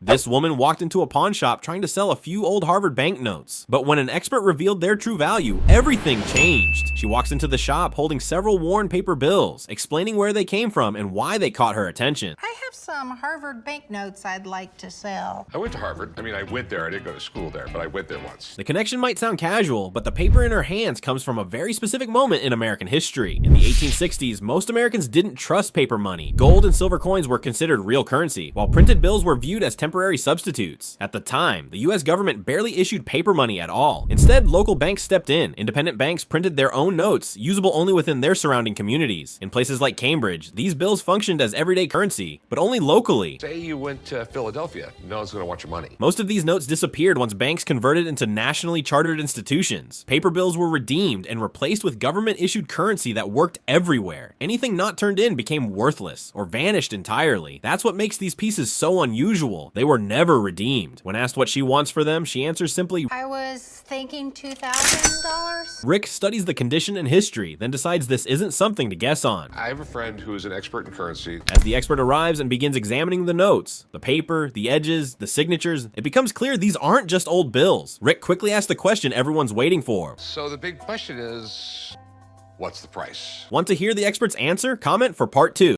This woman walked into a pawn shop trying to sell a few old Harvard banknotes. But when an expert revealed their true value, everything changed. She walks into the shop holding several worn paper bills, explaining where they came from and why they caught her attention. I have some Harvard banknotes I'd like to sell. I went to Harvard. I went there. I didn't go to school there, but I went there once. The connection might sound casual, but the paper in her hands comes from a very specific moment in American history. In the 1860s, most Americans didn't trust paper money. Gold and silver coins were considered real currency, while printed bills were viewed as temporary substitutes. At the time, the US government barely issued paper money at all. Instead, local banks stepped in. Independent banks printed their own notes, usable only within their surrounding communities. In places like Cambridge, these bills functioned as everyday currency, but only locally. Say you went to Philadelphia. No one's going to want your money. Most of these notes disappeared once banks converted into nationally chartered institutions. Paper bills were redeemed and replaced with government-issued currency that worked everywhere. Anything not turned in became worthless or vanished entirely. That's what makes these pieces so unusual. They were never redeemed. When asked what she wants for them, she answers simply, I was thinking $2,000. Rick studies the condition and history, then decides this isn't something to guess on. I have a friend who is an expert in currency. As the expert arrives and begins examining the notes, the paper, the edges, the signatures, it becomes clear these aren't just old bills. Rick quickly asks the question everyone's waiting for. So the big question is, what's the price? Want to hear the expert's answer? Comment for part 2.